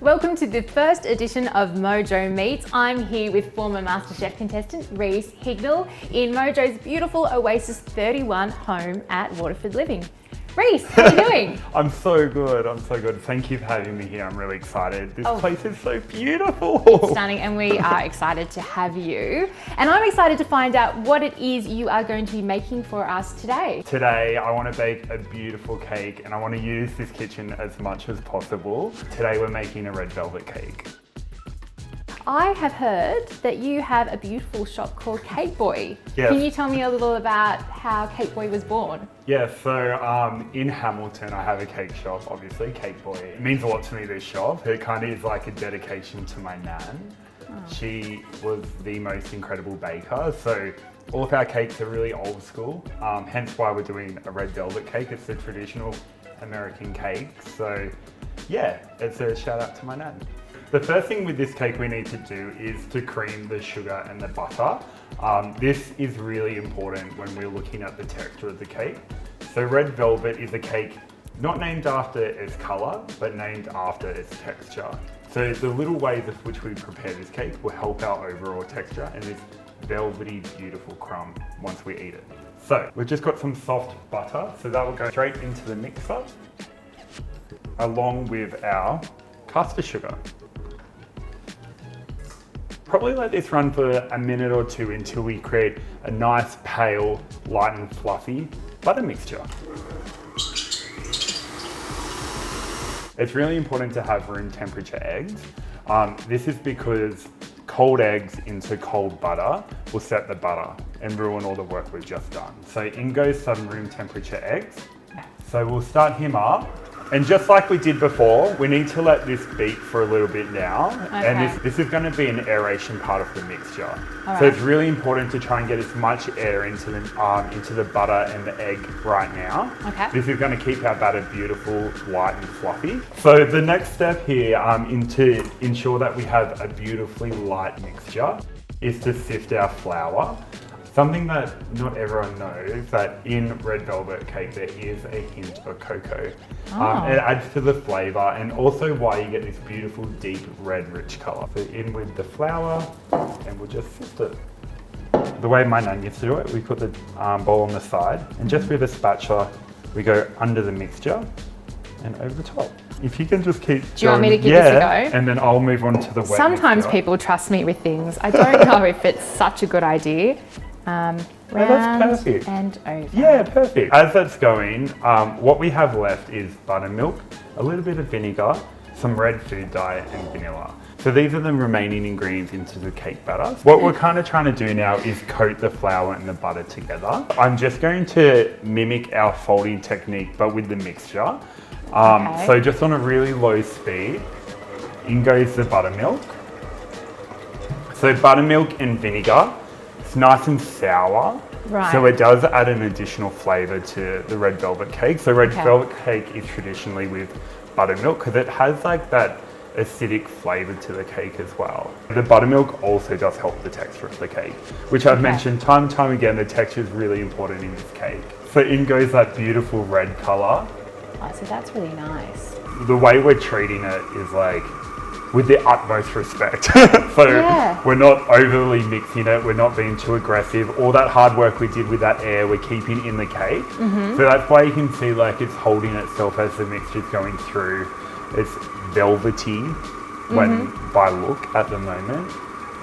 Welcome to the first edition of Mojo Meets. I'm here with former MasterChef contestant Reece Hignell in Mojo's beautiful Oasis 31 home at Waterford Living. Reece, how are you doing? I'm so good, Thank you for having me here. I'm really excited. This place is so beautiful. It's stunning, and we are excited to have you. And I'm excited to find out what it is you are going to be making for us today. Today, I want to bake a beautiful cake and I want to use this kitchen as much as possible. Today, we're making a red velvet cake. I have heard that you have a beautiful shop called CakeBoi. Yes. Can you tell me a little about how CakeBoi was born? Yeah, so in Hamilton, I have a cake shop, obviously, CakeBoi. It means a lot to me, this shop. It kind of is like a dedication to my nan. She was the most incredible baker, so all of our cakes are really old school, hence why we're doing a red velvet cake. It's the traditional American cake, so yeah, it's a shout out to my nan. The first thing with this cake we need to do is to cream the sugar and the butter. This is really important when we're looking at the texture of the cake. So red velvet is a cake not named after its colour, but named after its texture. So the little ways of which we prepare this cake will help our overall texture and this velvety, beautiful crumb once we eat it. So we've just got some soft butter, so that will go straight into the mixer, along with our caster sugar. Probably let this run for a minute or two until we create a nice, pale, light and fluffy butter mixture. It's really important to have room temperature eggs. This is because cold eggs into cold butter will set the butter and ruin all the work we've just done. So in goes some room temperature eggs. So we'll start him up. And just like we did before, we need to let this beat for a little bit now. Okay. And this is going to be an aeration part of the mixture. All so right. it's really important to try and get as much air into the butter and the egg right now. Okay. This is going to keep our batter beautiful, light and fluffy. So the next step here, to ensure that we have a beautifully light mixture, is to sift our flour. Something that not everyone knows, that in red velvet cake there is a hint of cocoa. It adds to the flavour and also why you get this beautiful deep red rich colour. So in with the flour and we'll just sift it. The way my nan used to do it, we put the bowl on the side and just with a spatula we go under the mixture and over the top. If you can just keep Do you want me to give this a go? And then I'll move on to the wet Sometimes mixture. people trust me with things. I don't know if it's such a good idea. Round that's perfect. and over. Yeah, perfect. As that's going, what we have left is buttermilk, a little bit of vinegar, some red food dye and vanilla. So these are the remaining ingredients into the cake batter. What we're kind of trying to do now is coat the flour and the butter together. I'm just going to mimic our folding technique, but with the mixture. So just on a really low speed, in goes the buttermilk. So buttermilk and vinegar. Nice and sour, Right. So it does add an additional flavour to the red velvet cake. So red velvet cake is traditionally with buttermilk because it has like that acidic flavour to the cake as well. The buttermilk also does help the texture of the cake, which I've mentioned time and time again, the texture is really important in this cake. So in goes that beautiful red colour. Oh, so that's really nice. The way we're treating it is like with the utmost respect. We're not overly mixing it, we're not being too aggressive. All that hard work we did with that air, we're keeping in the cake. So that's why you can see like it's holding itself as the mixture's going through. It's velvety when by look at the moment.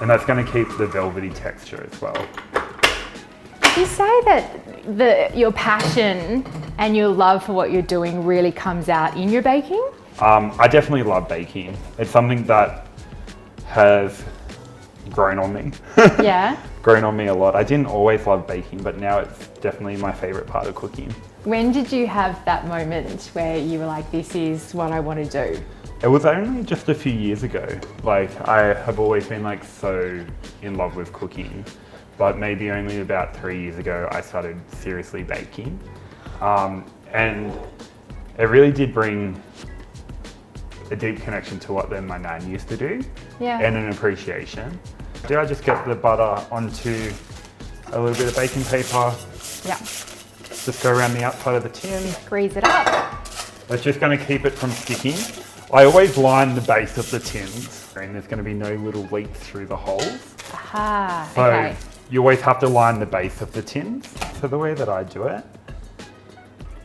And that's gonna keep the velvety texture as well. You say that your passion and your love for what you're doing really comes out in your baking? I definitely love baking. It's something that has grown on me. Yeah. Grown on me a lot. I didn't always love baking, but now it's definitely my favorite part of cooking. When did you have that moment where you were like, this is what I want to do? It was only just a few years ago. Like I have always been like so in love with cooking, but maybe only about 3 years ago I started seriously baking. And it really did bring a deep connection to what then my nan used to do, and an appreciation. Did I just get the butter onto a little bit of baking paper? Yeah. Just go around the outside of the tin. Grease it up. That's just going to keep it from sticking. I always line the base of the tins, and there's going to be no little leaks through the holes. Aha, So okay. you always have to line the base of the tins. So the way that I do it,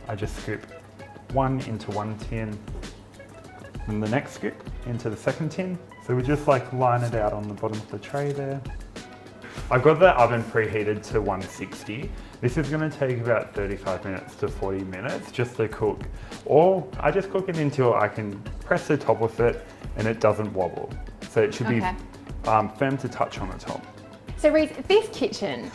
I just scoop one into one tin, and the next scoop into the second tin. So we just like line it out on the bottom of the tray there. I've got the oven preheated to 160. This is going to take about 35 minutes to 40 minutes just to cook. Or I just cook it until I can press the top of it and it doesn't wobble. So it should be firm to touch on the top. So Reece, this kitchen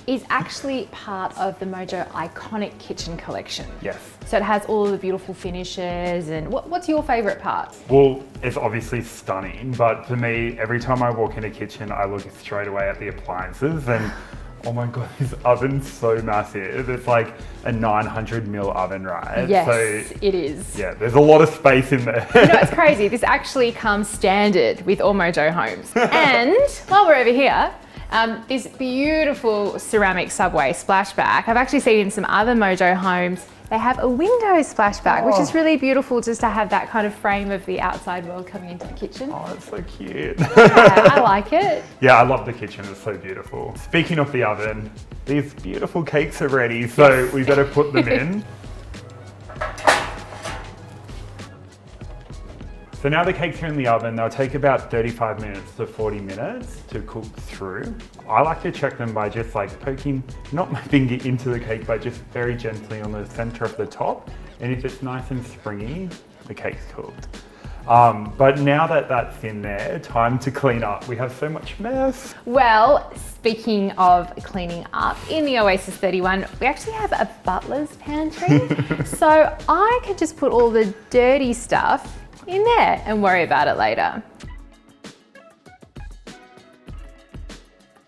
is actually part of the Mojo Iconic Kitchen collection. Yes. So it has all of the beautiful finishes, and what's your favourite part? Well, it's obviously stunning, but for me, every time I walk in a kitchen, I look straight away at the appliances and oh my God, this oven's so massive. It's like a 900 ml oven, right? Yes, so, it is. Yeah, there's a lot of space in there. You know, it's crazy. This actually comes standard with all Mojo homes. And while we're over here, this beautiful ceramic subway splashback, I've actually seen in some other Mojo homes, they have a window splashback, which is really beautiful just to have that kind of frame of the outside world coming into the kitchen. Oh, that's so cute. Yeah, I like it. Yeah, I love the kitchen, it's so beautiful. Speaking of the oven, these beautiful cakes are ready, so we better put them in. So now the cakes are in the oven, they'll take about 35 minutes to 40 minutes to cook through. I like to check them by just like poking, not my finger into the cake, but just very gently on the center of the top. And if it's nice and springy, the cake's cooked. But now that that's in there, time to clean up. We have so much mess. Well, speaking of cleaning up, in the Oasis 31, we actually have a butler's pantry. So I can just put all the dirty stuff in there and worry about it later.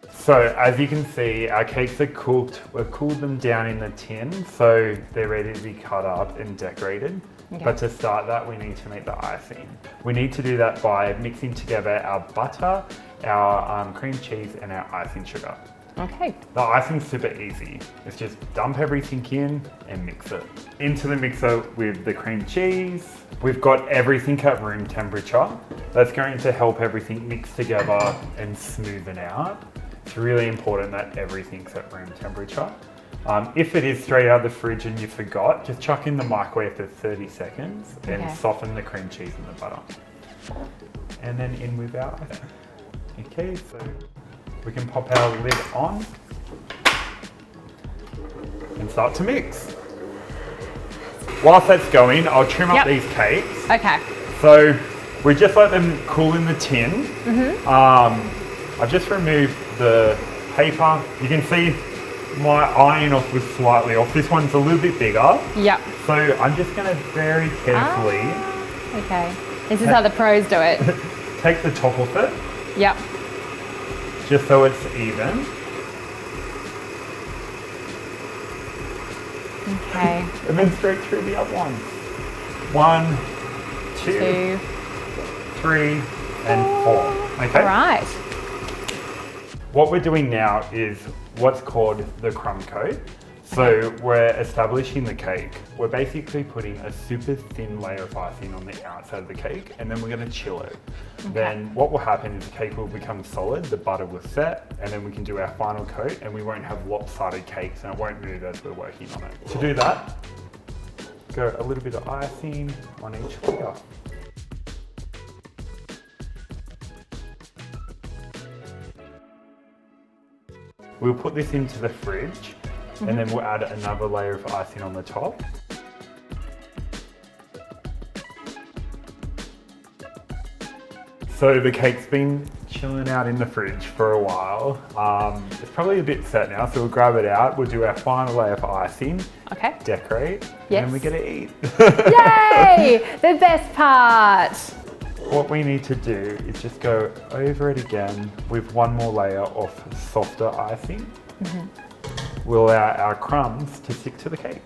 So as you can see, our cakes are cooked. We've cooled them down in the tin, so they're ready to be cut up and decorated. Okay. But to start that, we need to make the icing. We need to do that by mixing together our butter, our cream cheese, and our icing sugar. Okay. The icing's super easy. It's just dump everything in and mix it. Into the mixer with the cream cheese. We've got everything at room temperature. That's going to help everything mix together and smoothen out. It's really important that everything's at room temperature. If it is straight out of the fridge and you forgot, just chuck in the microwave for 30 seconds and soften the cream cheese and the butter. And then in with our icing. Okay, so we can pop our lid on and start to mix. Whilst that's going, I'll trim up these cakes. Okay. So we just let them cool in the tin. I've just removed the paper. You can see my iron off was slightly off. This one's a little bit bigger. Yep. So I'm just gonna very carefully. Okay. This is how the pros do it. Take the top off it. Yep. Just so it's even. Okay. And then straight through the other one. 1, 2, 3, and 4. Okay? All right. What we're doing now is what's called the crumb coat. So we're establishing the cake. We're basically putting a super thin layer of icing on the outside of the cake, and then we're gonna chill it. Okay. Then what will happen is the cake will become solid, the butter will set, and then we can do our final coat, and we won't have lopsided cakes, and it won't move as we're working on it. To do that, go a little bit of icing on each layer. We'll put this into the fridge, and then we'll add another layer of icing on the top. So the cake's been chilling out in the fridge for a while. It's probably a bit set now, so we'll grab it out. We'll do our final layer of icing. Okay. Decorate, and then we get to eat. Yay! The best part. What we need to do is just go over it again with one more layer of softer icing. We'll allow our crumbs to stick to the cake.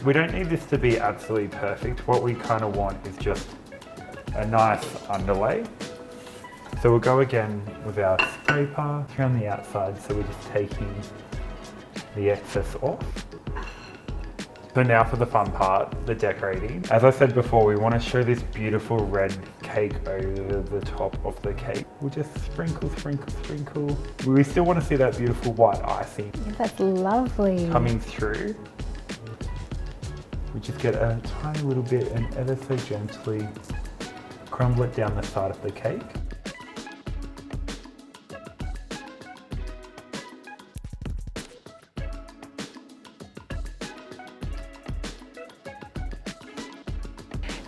We don't need this to be absolutely perfect. What we kind of want is just a nice underlay. So we'll go again with our scraper around the outside, so we're just taking the excess off. So now for the fun part, the decorating. As I said before, we want to show this beautiful red cake over the top of the cake. We'll just sprinkle, sprinkle, sprinkle. We still want to see that beautiful white icing Yeah, that's lovely. coming through. We just get a tiny little bit and ever so gently crumble it down the side of the cake.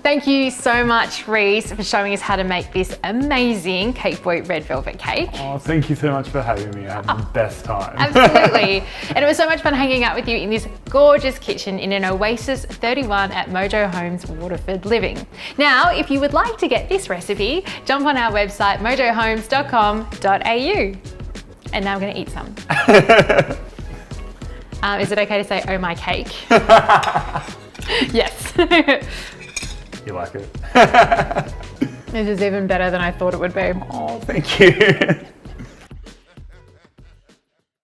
Thank you so much, Reece, for showing us how to make this amazing CakeBoi red velvet cake. Oh, thank you so much for having me. I had the best time. Absolutely. And it was so much fun hanging out with you in this gorgeous kitchen in an Oasis 31 at Mojo Homes, Waterford Living. Now, if you would like to get this recipe, jump on our website, mojohomes.com.au. And now I'm going to eat some. Is it okay to say, oh my cake? Yes. You like it? This is even better than I thought it would be. Oh, thank you.